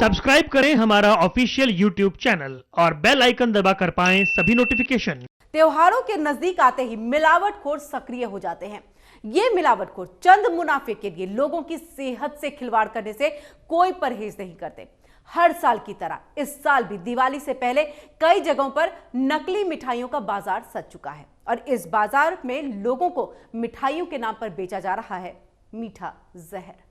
Subscribe करें हमारा official YouTube channel और बेल आइकन दबाकर पाएं सभी नोटिफिकेशन। त्योहारों के नजदीक आते ही मिलावटखोर सक्रिय हो जाते हैं। ये मिलावटखोर चंद मुनाफे के लिए लोगों की सेहत से खिलवाड़ करने से कोई परहेज नहीं करते। हर साल की तरह इस साल भी दिवाली से पहले कई जगहों पर नकली मिठाइयों का बाजार सज चुका है और इस बाजार में लोगों को मिठाइयों के नाम पर बेचा जा रहा है मीठा जहर।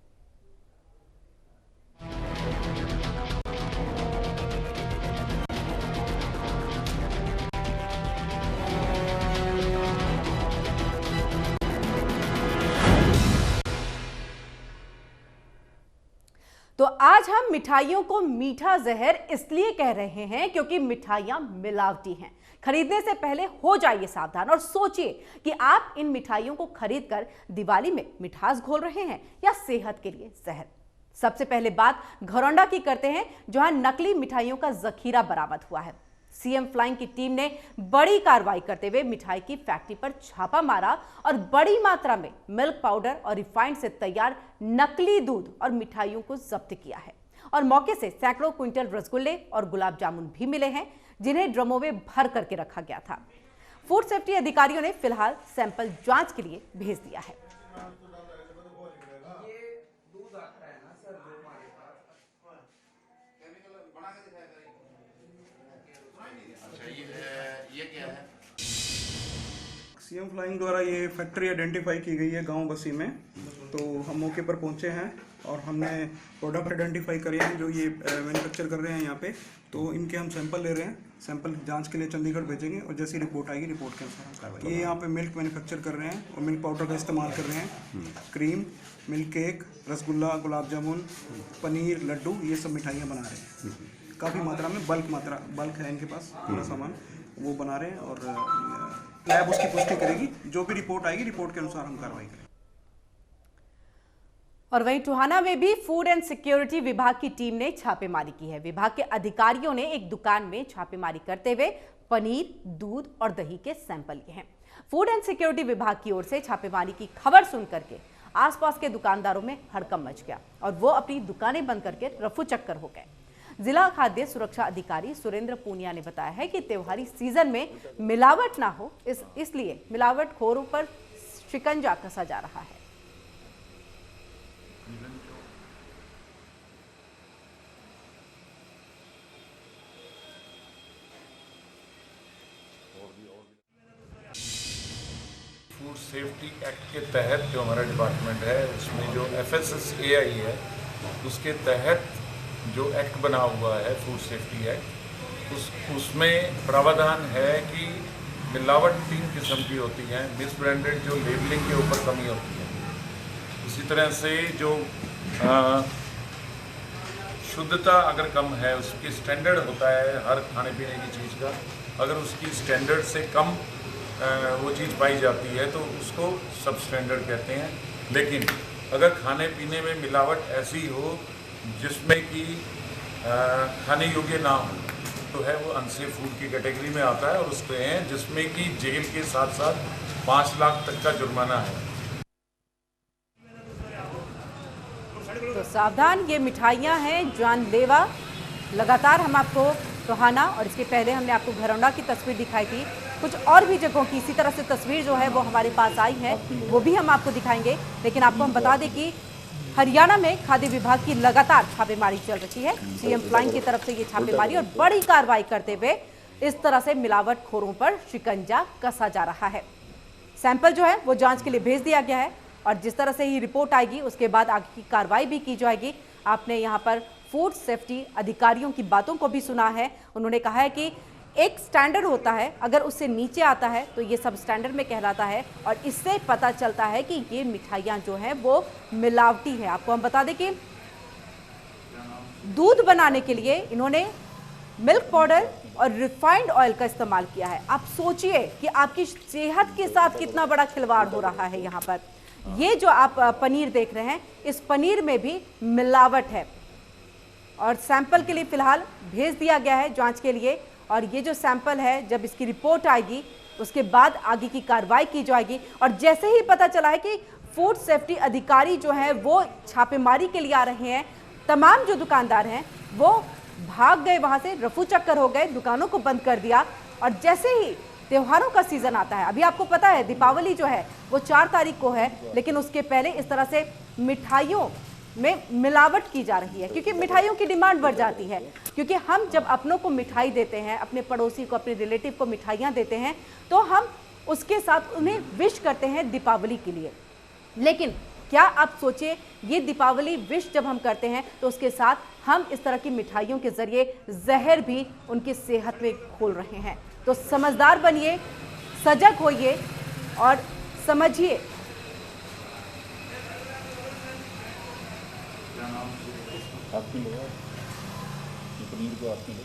तो आज हम मिठाइयों को मीठा जहर इसलिए कह रहे हैं क्योंकि मिठाइयां मिलावटी हैं। खरीदने से पहले हो जाइए सावधान और सोचिए कि आप इन मिठाइयों को खरीदकर दिवाली में मिठास घोल रहे हैं या सेहत के लिए जहर। सबसे पहले बात घरौंडा की करते हैं, जहां नकली मिठाइयों का जखीरा बरामद हुआ है। सीएम फ्लाइंग की टीम ने बड़ी कार्रवाई करते हुए मिठाई की फैक्ट्री पर छापा मारा और बड़ी मात्रा में मिल्क पाउडर और रिफाइंड से तैयार नकली दूध और मिठाइयों को जब्त किया है और मौके से सैकड़ों क्विंटल रसगुल्ले और गुलाब जामुन भी मिले हैं, जिन्हें ड्रमों में भर करके रखा गया था। फूड सेफ्टी अधिकारियों ने फिलहाल सैंपल जांच के लिए भेज दिया है। सीएम फ्लाइंग द्वारा ये फैक्ट्री आइडेंटिफाई की गई है गांव बसी में, तो हम मौके पर पहुंचे हैं और हमने प्रोडक्ट आइडेंटिफाई करे हैं जो ये मैन्युफैक्चर कर रहे हैं यहाँ पे। तो इनके हम सैंपल ले रहे हैं, सैंपल जांच के लिए चंडीगढ़ भेजेंगे और जैसी रिपोर्ट आएगी रिपोर्ट के अनुसार हम कार्रवाई। ये यहाँ पे मिल्क मैन्युफैक्चर कर रहे हैं और मिल्क पाउडर का इस्तेमाल कर रहे हैं। Cream, milk cake, rasgulla, gulab jamun, paneer, Laddu, ये सब मिठाइयाँ बना रहे हैं। काफ़ी मात्रा में बल्क है इनके पास पूरा सामान, वो बना रहे हैं और लैब उसकी पुष्टि करेगी। जो भी रिपोर्ट आएगी रिपोर्ट के अनुसार हम कार्रवाई करेंगे। और वहीं टोहाना में भी फूड एंड सिक्योरिटी विभाग की टीम ने छापेमारी की है। विभाग के अधिकारियों ने एक दुकान में छापेमारी करते हुए पनीर, दूध और दही के सैंपल लिए हैं। फूड एंड सिक्योरिटी विभाग की ओर से छापेमारी की खबर सुन करके आसपास के दुकानदारों में हड़कंप मच गया और वो अपनी दुकानें बंद करके रफू चक्कर हो गए। जिला खाद्य सुरक्षा अधिकारी सुरेंद्र पूनिया ने बताया है कि त्योहारी सीजन में मिलावट ना हो, इसलिए मिलावटखोरों पर शिकंजा कसा जा रहा है। फूड सेफ्टी एक्ट के तहत जो हमारा डिपार्टमेंट है उसमें जो FSSAI है उसके तहत जो एक्ट बना हुआ है फूड सेफ्टी एक्ट, उसमें प्रावधान है कि मिलावट 3 किस्म की होती हैं। मिसब्रांडेड जो लेबलिंग के ऊपर कमी होती है, उसी तरह से जो शुद्धता अगर कम है, उसकी स्टैंडर्ड होता है हर खाने पीने की चीज़ का, अगर उसकी स्टैंडर्ड से कम वो चीज़ पाई जाती है तो उसको सब स्टैंडर्ड कहते हैं। लेकिन अगर खाने पीने में मिलावट ऐसी हो जिसमें कि खाने योग्य ना हो तो है वो अनसेफ फूड की कैटेगरी में आता है और उसमें है जिसमें कि जेल के साथ साथ 5 लाख तक का जुर्माना है। तो सावधान, ये मिठाइयां हैं जानलेवा। लगातार हम आपको टोहाना और इसके पहले हमने आपको घरौंडा की तस्वीर दिखाई थी, कुछ और भी जगहों की इसी तरह से तस्वीर जो है वो हमारे पास आई है, वो भी हम आपको दिखाएंगे। लेकिन आपको हम बता दें कि हरियाणा में खाद्य विभाग की लगातार छापेमारी चल रही है। सीएम फ्लाइंग की तरफ से ये छापेमारी और बड़ी कार्रवाई करते हुए इस तरह से मिलावटखोरों पर शिकंजा कसा जा रहा है। सैंपल जो है वो जांच के लिए भेज दिया गया है और जिस तरह से ही रिपोर्ट आएगी उसके बाद आगे की कार्रवाई भी की जाएगी। आपने यहाँ पर फूड सेफ्टी अधिकारियों की बातों को भी सुना है। उन्होंने कहा है कि एक स्टैंडर्ड होता है, अगर उससे नीचे आता है तो ये सब स्टैंडर्ड में कहलाता है और इससे पता चलता है कि ये मिठाइयाँ जो हैं वो मिलावटी है। आपको हम बता दें कि दूध बनाने के लिए इन्होंने मिल्क पाउडर और रिफाइंड ऑयल का इस्तेमाल किया है। आप सोचिए कि आपकी सेहत के साथ कितना बड़ा खिलवाड़ हो रहा है। यहाँ पर ये जो आप पनीर देख रहे हैं, इस पनीर में भी मिलावट है और सैंपल के लिए फिलहाल भेज दिया गया है जांच के लिए। और ये जो सैंपल है, जब इसकी रिपोर्ट आएगी उसके बाद आगे की कार्रवाई की जाएगी। और जैसे ही पता चला है कि फूड सेफ्टी अधिकारी जो हैं वो छापेमारी के लिए आ रहे हैं, तमाम जो दुकानदार हैं वो भाग गए, वहां से रफू चक्कर हो गए, दुकानों को बंद कर दिया। और जैसे ही त्योहारों का सीजन आता है, अभी आपको पता है दीपावली जो है वो 4 तारीख को है, लेकिन उसके पहले इस तरह से मिठाइयों में मिलावट की जा रही है, क्योंकि मिठाइयों की डिमांड बढ़ जाती है। क्योंकि हम जब अपनों को मिठाई देते हैं, अपने पड़ोसी को, अपने रिलेटिव को मिठाइयाँ देते हैं, तो हम उसके साथ उन्हें विश करते हैं दीपावली के लिए। लेकिन क्या आप सोचिए, ये दीपावली विश जब हम करते हैं तो उसके साथ हम इस तरह की मिठाइयों के जरिए जहर भी उनकी सेहत में घोल रहे हैं। तो समझदार बनिए, सजग होइए और समझिए। आपकी लो, पनीर को आपकी लो।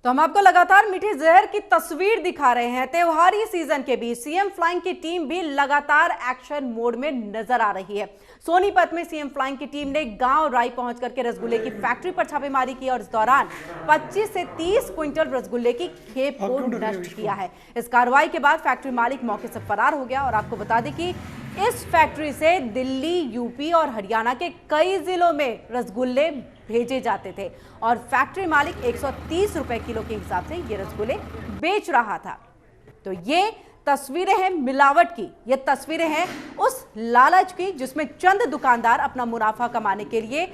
तो हम आपको लगातार मीठे जहर की तस्वीर दिखा रहे हैं। त्योहारी सीजन के बीच सीएम फ्लाइंग की टीम भी लगातार एक्शन मोड में नजर आ रही है। सोनीपत में सीएम फ्लाइंग की टीम ने गांव राई पहुंच करके रसगुल्ले की फैक्ट्री पर छापेमारी की और इस दौरान 25 से 30 क्विंटल रसगुल्ले की खेप को नष्ट किया है। इस कार्रवाई के बाद फैक्ट्री मालिक मौके से फरार हो गया। और आपको बता दें कि इस फैक्ट्री से दिल्ली, यूपी और हरियाणा के कई जिलों में रसगुल्ले भेजे जाते थे और फैक्ट्री मालिक 130 रुपए किलो के हिसाब से ये रसगुल्ले बेच रहा था। तो ये तस्वीरें हैं मिलावट की, ये तस्वीरें हैं उस लालच की जिसमें चंद दुकानदार अपना मुनाफा कमाने के लिए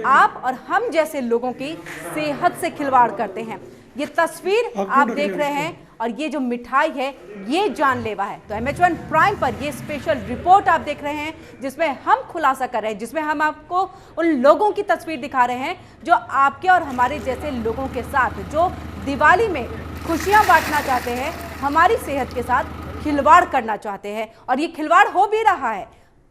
आप और हम जैसे लोगों की सेहत से खिलवाड़ करते हैं। ये तस्वीर आप देख रहे हैं और ये जो मिठाई है ये जानलेवा है। तो MH1 प्राइम पर ये स्पेशल रिपोर्ट आप देख रहे हैं जिसमें हम खुलासा कर रहे हैं, जिसमें हम आपको उन लोगों की तस्वीर दिखा रहे हैं जो आपके और हमारे जैसे लोगों के साथ, जो दिवाली में खुशियां बांटना चाहते हैं, हमारी सेहत के साथ खिलवाड़ करना चाहते हैं। और ये खिलवाड़ हो भी रहा है।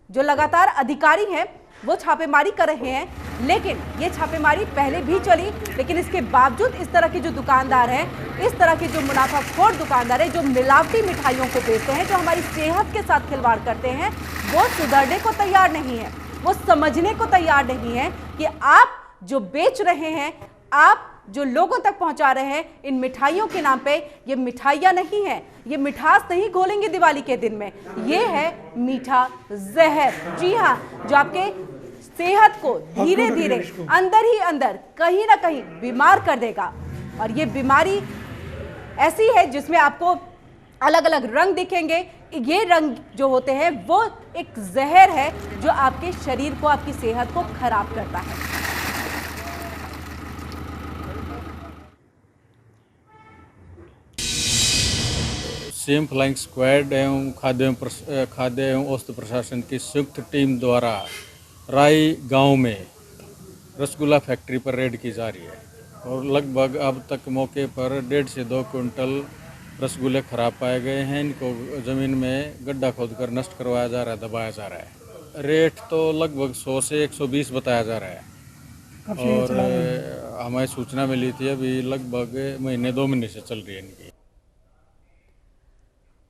जो लगातार अधिकारी हैं वो छापेमारी कर रहे हैं, लेकिन ये छापेमारी पहले भी चली, लेकिन इसके बावजूद इस तरह के जो दुकानदार हैं, इस तरह के जो मुनाफाखोर दुकानदार हैं, जो मिलावटी मिठाइयों को बेचते हैं, जो हमारी सेहत के साथ खिलवाड़ करते हैं, वो सुधरने को तैयार नहीं है। वो समझने को तैयार नहीं है कि आप जो बेच रहे हैं, आप जो लोगों तक पहुंचा रहे हैं इन मिठाइयों के नाम पे, ये मिठाइयां नहीं है, ये मिठास नहीं घोलेंगे दिवाली के दिन में, ये है मीठा जहर। जी हाँ, जो आपके सेहत को धीरे धीरे अंदर ही अंदर कहीं ना कहीं बीमार कर देगा। और ये बीमारी ऐसी है जिसमें आपको अलग अलग रंग दिखेंगे। ये रंग जो होते हैं वो एक जहर है जो आपके शरीर को, आपकी सेहत को खराब करता है। सीएम फ्लाइंग स्क्वाड एवं खाद्य एवं औषध प्रशासन की संयुक्त टीम द्वारा राई गांव में रसगुल्ला फैक्ट्री पर रेड की जा रही है और लगभग अब तक मौके पर 1.5 से 2 क्विंटल रसगुल्ले खराब पाए गए हैं। इनको ज़मीन में गड्ढा खोदकर नष्ट करवाया जा रहा है, दबाया जा रहा है। रेट तो लगभग 100 से 120 बताया जा रहा है और हमें सूचना मिली थी अभी लगभग 1-2 महीने से चल रही है इनकी।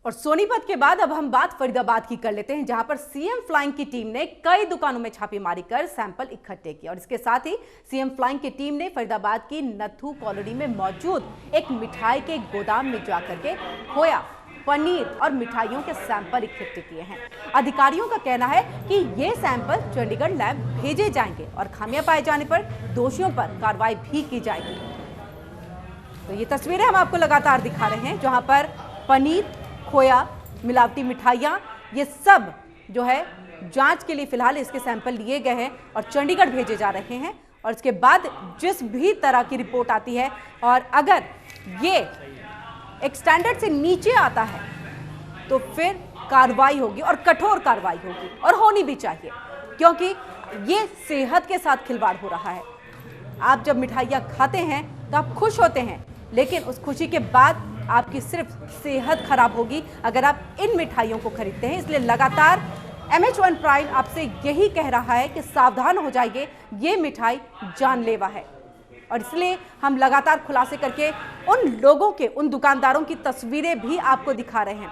और सोनीपत के बाद अब हम बात फरीदाबाद की कर लेते हैं, जहां पर सीएम फ्लाइंग की टीम ने कई दुकानों में छापेमारी कर सैंपल इकट्ठे किए। और इसके साथ ही सीएम फ्लाइंग की टीम ने फरीदाबाद की नथू कॉलोनी में मौजूद एक मिठाई के गोदाम में जाकर के खोया, पनीर और मिठाइयों के सैंपल इकट्ठे किए हैं। अधिकारियों का कहना है कि ये सैंपल चंडीगढ़ लैब भेजे जाएंगे और खामियां पाए जाने पर दोषियों पर कार्रवाई भी की जाएगी। तो ये तस्वीरें हम आपको लगातार दिखा रहे हैं, जहां पर पनीर, खोया, मिलावटी मिठाइयाँ, ये सब जो है जांच के लिए फिलहाल इसके सैंपल लिए गए हैं और चंडीगढ़ भेजे जा रहे हैं। और इसके बाद जिस भी तरह की रिपोर्ट आती है और अगर ये एक स्टैंडर्ड से नीचे आता है तो फिर कार्रवाई होगी और कठोर कार्रवाई होगी और होनी भी चाहिए, क्योंकि ये सेहत के साथ खिलवाड़ हो रहा है। आप जब मिठाइयाँ खाते हैं तो आप खुश होते हैं, लेकिन उस खुशी के बाद आपकी सिर्फ सेहत खराब होगी अगर आप इन मिठाइयों को खरीदते हैं। इसलिए लगातार MH1 प्राइम आपसे यही कह रहा है कि सावधान हो जाइए, ये मिठाई जानलेवा है। और इसलिए हम लगातार खुलासे करके उन लोगों के, उन दुकानदारों की तस्वीरें भी आपको दिखा रहे हैं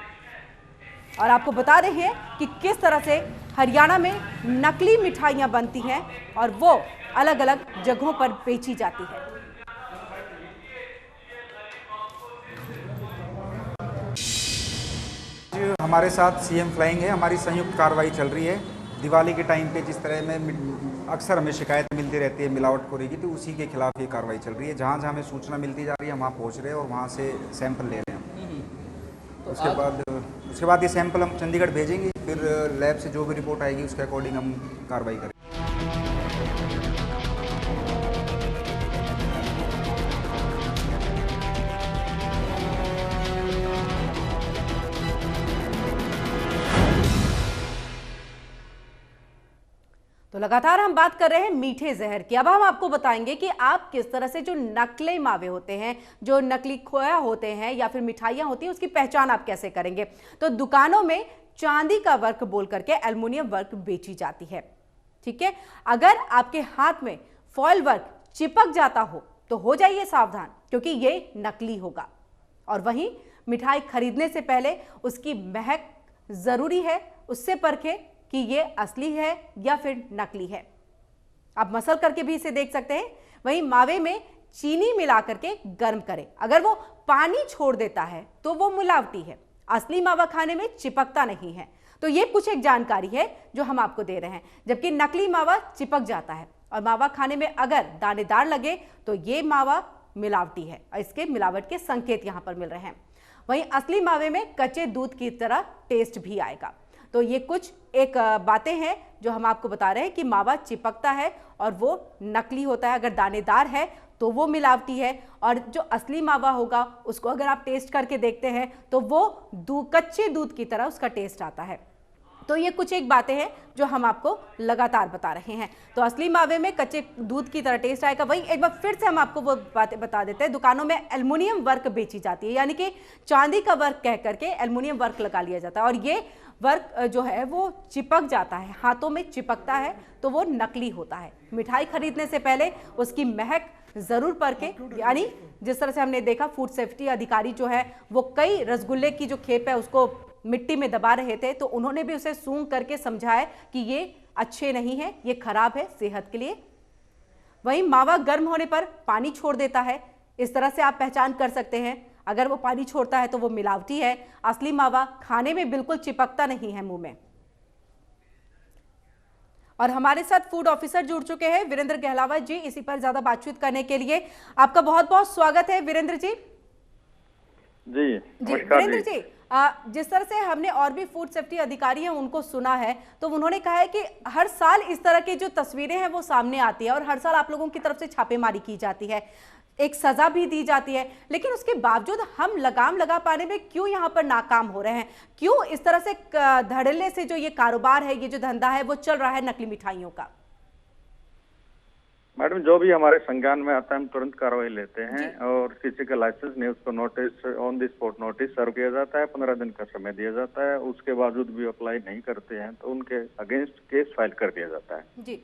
और आपको बता रहे हैं कि किस तरह से हरियाणा में नकली मिठाइयां बनती हैं और वो अलग अलग जगहों पर बेची जाती है। हमारे साथ सीएम फ्लाइंग है, हमारी संयुक्त कार्रवाई चल रही है। दिवाली के टाइम पे जिस तरह में अक्सर हमें शिकायत मिलती रहती है मिलावटखोरी की, तो उसी के खिलाफ ये कार्रवाई चल रही है। जहाँ जहाँ हमें सूचना मिलती जा रही है हम वहाँ पहुँच रहे हैं और वहाँ से सैंपल ले रहे हैं। तो उसके बाद ये सैंपल हम चंडीगढ़ भेजेंगे, फिर लैब से जो भी रिपोर्ट आएगी उसके अकॉर्डिंग हम कार्रवाई करेंगे। तो लगातार हम बात कर रहे हैं मीठे जहर की। अब हम आपको बताएंगे कि आप किस तरह से जो नकली मावे होते हैं, जो नकली खोया होते हैं या फिर मिठाइयां होती हैं, उसकी पहचान आप कैसे करेंगे। तो दुकानों में चांदी का वर्क बोल करके एल्युमिनियम वर्क बेची जाती है। ठीक है, अगर आपके हाथ में फॉयल वर्क चिपक जाता हो तो हो जाइए सावधान, क्योंकि ये नकली होगा। और वहीं मिठाई खरीदने से पहले उसकी महक जरूरी है, उससे परखें कि ये असली है या फिर नकली है। आप मसल करके भी इसे देख सकते हैं। वहीं मावे में चीनी मिला करके गर्म करें, अगर वो पानी छोड़ देता है तो वो मिलावटी है। असली मावा खाने में चिपकता नहीं है। तो ये कुछ एक जानकारी है जो हम आपको दे रहे हैं। जबकि नकली मावा चिपक जाता है और मावा खाने में अगर दानेदार लगे तो ये मावा मिलावटी है और इसके मिलावट के संकेत यहां पर मिल रहे हैं। वहीं असली मावे में कच्चे दूध की तरह टेस्ट भी आएगा। तो ये कुछ एक बातें हैं जो हम आपको बता रहे हैं कि मावा चिपकता है और वो नकली होता है। अगर दानेदार है तो वो मिलावटी है, और जो असली मावा होगा उसको अगर आप टेस्ट करके देखते हैं तो वो कच्चे दूध की तरह उसका टेस्ट आता है। तो ये कुछ एक बातें हैं जो हम आपको लगातार बता रहे हैं। तो असली मावे में कच्चे दूध की तरह टेस्ट आएगा। वहीं एक बार फिर से हम आपको वो बातें बता देते हैं। दुकानों में एल्युमिनियम वर्क बेची जाती है, यानी कि चांदी का वर्क कह करके एल्युमिनियम वर्क लगा लिया जाता है और ये वर्क जो है वो चिपक जाता है, हाथों में चिपकता है तो वो नकली होता है। मिठाई खरीदने से पहले उसकी महक जरूर परखें। यानी जिस तरह से हमने देखा, फूड सेफ्टी अधिकारी जो है वो कई रसगुल्ले की जो खेप है उसको मिट्टी में दबा रहे थे, तो उन्होंने भी उसे सूंघ करके समझाया कि ये अच्छे नहीं है, ये खराब है सेहत के लिए। वहीं मावा गर्म होने पर पानी छोड़ देता है, इस तरह से आप पहचान कर सकते हैं। अगर वो पानी छोड़ता है तो वो मिलावटी है। असली मावा खाने में बिल्कुल चिपकता नहीं है मुंह में। और हमारे साथ फूड ऑफिसर जुड़ चुके हैं वीरेंद्र गहलावत जी, इसी पर ज्यादा बातचीत करने के लिए आपका बहुत बहुत स्वागत है वीरेंद्र जी। जी वीरेंद्र जी, जिस तरह से हमने और भी फूड सेफ्टी अधिकारी हैं उनको सुना है, तो उन्होंने कहा है कि हर साल इस तरह की जो तस्वीरें हैं वो सामने आती है और हर साल आप लोगों की तरफ से छापेमारी की जाती है, एक सजा भी दी जाती है, लेकिन उसके बावजूद हम लगाम लगा पाने में क्यों यहाँ पर नाकाम हो रहे हैं? क्यों इस तरह से धड़ल्ले से जो ये कारोबार है, ये जो धंधा है वो चल रहा है नकली मिठाइयों का? मैडम, जो भी हमारे संज्ञान में आता है हम तुरंत कार्रवाई लेते हैं और किसी का लाइसेंस नहीं उसको notice, on the spot notice serve किया जाता है। 15 दिन का समय दिया जाता है। उसके बावजूद भी अप्लाई नहीं करते हैं तो उनके अगेंस्ट केस फाइल कर दिया जाता है। जी,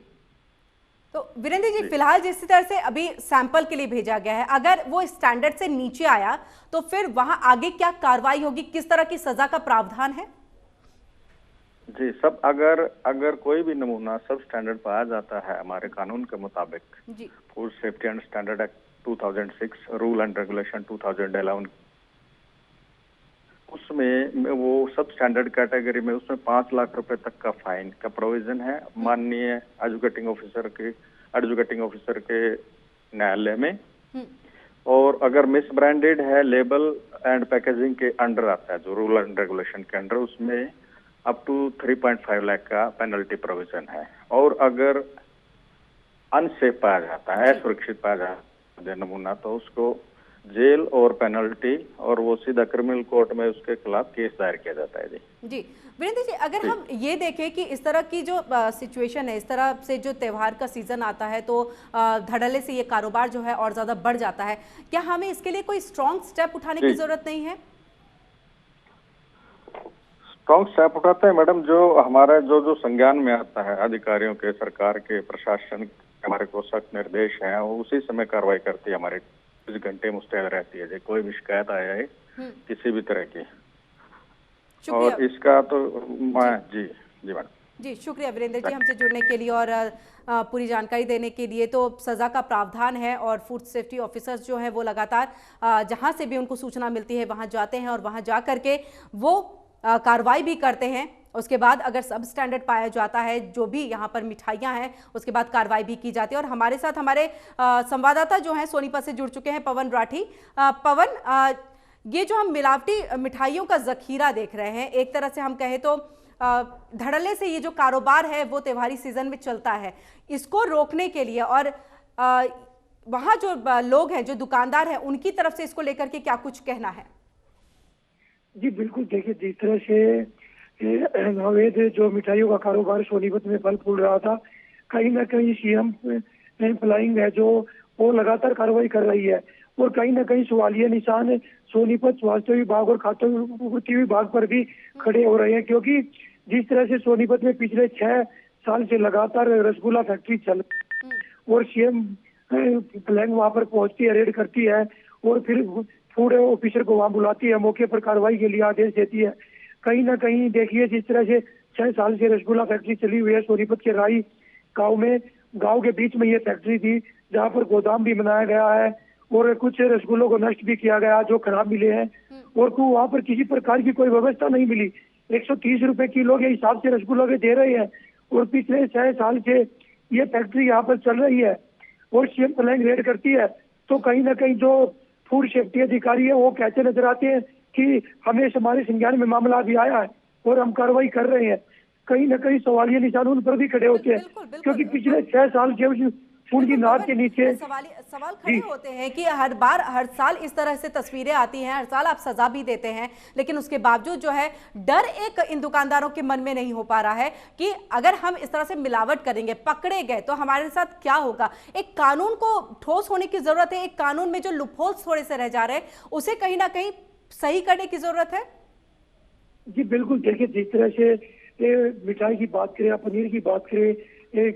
तो वीरेंद्र जी, फिलहाल जिस तरह से अभी सैंपल के लिए भेजा गया है, अगर वो स्टैंडर्ड से नीचे आया तो फिर वहां आगे क्या कार्रवाई होगी? किस तरह की सजा का प्रावधान है? जी, सब अगर कोई भी नमूना सब स्टैंडर्ड पाया जाता है हमारे कानून के मुताबिक, जी, food safety and standard act 2006, rule and regulation 2011, उसमें वो सब स्टैंडर्ड कैटेगरी में उसमें 5 लाख रुपए तक का फाइन का प्रोविजन है माननीय एजुकेटिंग ऑफिसर के न्यायालय में। और अगर मिस ब्रांडेड है, लेबल एंड पैकेजिंग के अंडर आता है जो रूल एंड रेगुलेशन के अंडर, उसमें अप टू 3.5 लाख का पेनल्टी प्रोविजन है। और अगर अनसेफ पाया जाता है, असुरक्षित पाया जाता है नमूना, तो उसको जेल और पेनल्टी, और वो सीधा क्रिमिनल कोर्ट में उसके खिलाफ केस दायर किया जाता है। जी वीरेंद्र जी, अगर हम ये देखें कि इस तरह की जो सिचुएशन है, इस तरह से जो त्योहार का सीजन आता है तो धड़ल्ले से ये कारोबार जो है और ज्यादा बढ़ जाता है, क्या हमें इसके लिए कोई स्ट्रॉन्ग स्टेप उठाने की जरूरत नहीं है? स्ट्रॉन्ग स्टेप उठाते हैं मैडम। जो हमारा जो संज्ञान में आता है अधिकारियों के, सरकार के, प्रशासन के, हमारे को सख्त निर्देश हैं, वो उसी समय कार्रवाई करती है। हमारे 24 घंटे मुस्तैद रहती है कोई भी शिकायत आया है किसी भी तरह की। और इसका तो जी मैडम। जी शुक्रिया वीरेंद्र जी हमसे जुड़ने के लिए और पूरी जानकारी देने के लिए। तो सज़ा का प्रावधान है और फूड सेफ्टी ऑफिसर्स जो है वो लगातार जहां से भी उनको सूचना मिलती है वहां जाते हैं और वहां जा करके वो कार्रवाई भी करते हैं। उसके बाद अगर सब स्टैंडर्ड पाया जाता है जो भी यहाँ पर मिठाइयाँ हैं उसके बाद कार्रवाई भी की जाती है। और हमारे साथ हमारे संवाददाता जो हैं सोनीपत से जुड़ चुके हैं पवन राठी। पवन, ये जो हम मिलावटी मिठाइयों का जखीरा देख रहे हैं, एक तरह से हम कहें तो धड़ल्ले से ये जो कारोबार है वो त्योहारी सीजन में चलता है, इसको रोकने के लिए और वहाँ जो लोग हैं जो दुकानदार हैं उनकी तरफ से इसको लेकर के क्या कुछ कहना है? जी बिल्कुल, देखिए जिस तरह से अवैध जो मिठाइयों का कारोबार सोनीपत में फल फूल रहा था, कहीं ना कहीं सीएम फ्लाइंग है जो वो लगातार कार्रवाई कर रही है और कहीं ना कहीं सवालिया निशान सोनीपत स्वास्थ्य विभाग और खाद्य पूर्ति विभाग पर भी खड़े हो रहे हैं, क्योंकि जिस तरह से सोनीपत में पिछले 6 साल से लगातार रसगुल्ला फैक्ट्री चल और सीएम फ्लैंग वहां पर पहुंचती है, रेड करती है और फिर फूड ऑफिसर को वहां बुलाती है, मौके पर कार्रवाई के लिए आदेश देती है। कहीं ना कहीं देखिए जिस तरह से 6 साल से रसगुल्ला फैक्ट्री चली हुई है सोनीपत के राई गांव में, गांव के बीच में ये फैक्ट्री थी जहां पर गोदाम भी बनाया गया है और कुछ रसगुल्लों को नष्ट भी किया गया जो खराब मिले हैं और को वहां पर किसी प्रकार की कोई व्यवस्था नहीं मिली। 130 रुपए किलो के हिसाब से रसगुल्ला के दे रहे हैं और पिछले 6 साल से ये फैक्ट्री यहाँ पर चल रही है और सीएम फ्लैंग रेड करती है। तो कहीं ना कहीं जो फूड सेफ्टी अधिकारी है वो कहते नजर आते हैं कि हमें हमारे संज्ञान में मामला भी आया है और हम कार्रवाई कर रहे हैं। कहीं ना कहीं सवालिया निशान उन पर भी खड़े होते हैं क्योंकि पिछले 6 साल से उनकी नाक के नीचे सवाल खड़े होते हैं कि हर साल इस तरह से तस्वीरें आती हैं, हर साल आप सजा भी देते हैं, लेकिन उसके बावजूद जो है डर एक इन दुकानदारों के मन में नहीं हो पा रहा है कि अगर हम इस तरह से मिलावट करेंगे, पकड़े गए तो हमारे साथ क्या होगा। एक कानून को ठोस होने की जरूरत है, एक कानून में जो लूपहोल्स थोड़े से रह जा रहे हैं उसे कहीं ना कहीं सही करने की जरूरत है। जी बिल्कुल, देखिए जिस तरह से मिठाई की बात करें या पनीर की बात करें,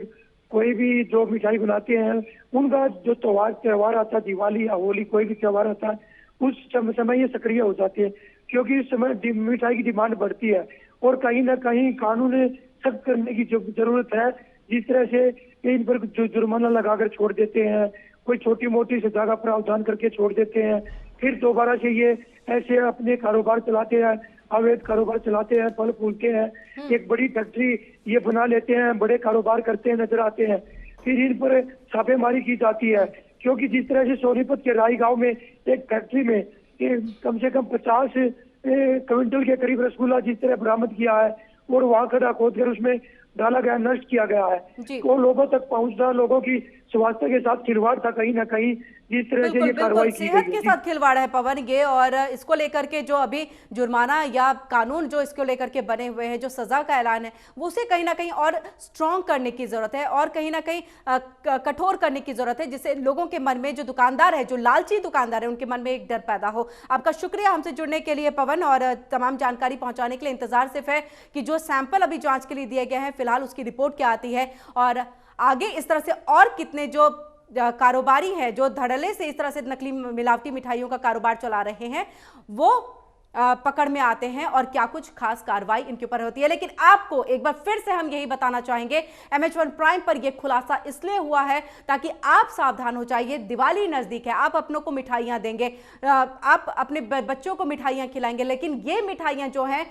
कोई भी जो मिठाई बनाते हैं उनका जो त्यौहार आता है, दिवाली या होली कोई भी त्यौहार आता है, उस समय ये सक्रिय हो जाते हैं क्योंकि इस समय मिठाई की डिमांड बढ़ती है और कहीं ना कहीं कानून सख्त करने की जरूरत है। जिस तरह से इन पर जो जुर्माना लगाकर छोड़ देते हैं, कोई छोटी मोटी सजा का प्रावधान करके छोड़ देते हैं, फिर दोबारा से ये ऐसे अपने कारोबार चलाते हैं, अवैध कारोबार चलाते हैं, फल फूलते हैं, एक बड़ी फैक्ट्री ये बना लेते हैं, बड़े कारोबार करते हैं, नजर आते हैं, फिर इन पर छापेमारी की जाती है। क्योंकि जिस तरह से सोनीपत के राई गांव में एक फैक्ट्री में कम से कम 50 क्विंटल के करीब रसगुल्ला जिस तरह बरामद किया है और वहां खड़ा खोदकर उसमें डाला गया, नष्ट किया गया है, वो लोगों तक पहुंचना लोगों की स्वास्थ्य के साथ खिलवाड़ था कहीं ना कहीं जिस तरह से ये कार्रवाई की सेहत के साथ खिलवाड़ है पवन ये। और इसको लेकर के जो अभी जुर्माना या कानून जो इसको लेकर के बने हुए हैं, जो सजा का ऐलान है वो उसे कहीं ना कहीं और स्ट्रॉन्ग करने की जरूरत है और कहीं ना कहीं कठोर करने की जरूरत है, जिससे लोगों के मन में, जो दुकानदार है, जो लालची दुकानदार है, उनके मन में एक डर पैदा हो। आपका शुक्रिया हमसे जुड़ने के लिए पवन, और तमाम जानकारी पहुंचाने के लिए। इंतजार सिर्फ है कि जो सैंपल अभी जांच के लिए दिए गए हैं फिलहाल उसकी रिपोर्ट क्या आती है और आगे इस तरह से और कितने जो कारोबारी है जो धड़ल्ले से इस तरह से नकली मिलावटी मिठाइयों का कारोबार चला रहे हैं वो पकड़ में आते हैं और क्या कुछ खास कार्रवाई इनके ऊपर होती है। लेकिन आपको एक बार फिर से हम यही बताना चाहेंगे, MH1 प्राइम पर यह खुलासा इसलिए हुआ है ताकि आप सावधान हो जाइए। दिवाली नजदीक है, आप अपनों को मिठाइयां देंगे, आप अपने बच्चों को मिठाइयां खिलाएंगे, लेकिन ये मिठाइयां जो हैं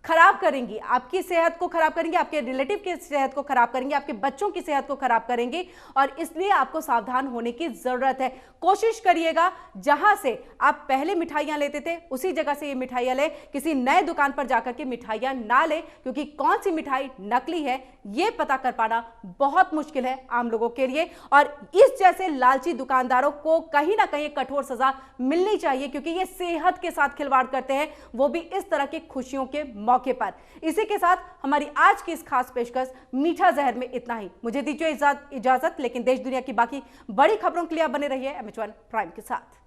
खराब करेंगी, आपकी सेहत को खराब करेंगी, आपके रिलेटिव की सेहत को खराब करेंगी, आपके बच्चों की सेहत को खराब करेंगी और इसलिए आपको सावधान होने की जरूरत है। कोशिश करिएगा जहां से आप पहले मिठाइयां लेते थे उसी जगह से ये मिठाइयां ले, किसी नए दुकान पर जाकर के मिठाइयां ना ले, क्योंकि कौन सी मिठाई नकली है ये पता कर पाना बहुत मुश्किल है आम लोगों के लिए। और इस जैसे लालची दुकानदारों को कहीं ना कहीं कठोर सजा मिलनी चाहिए, क्योंकि ये सेहत के साथ खिलवाड़ करते हैं, वो भी इस तरह की खुशियों के मौके पर। इसी के साथ हमारी आज की इस खास पेशकश मीठा जहर में इतना ही। मुझे दीजिए इजाजत, लेकिन देश दुनिया की बाकी बड़ी खबरों के लिए आप बने रहिए MH1 प्राइम के साथ।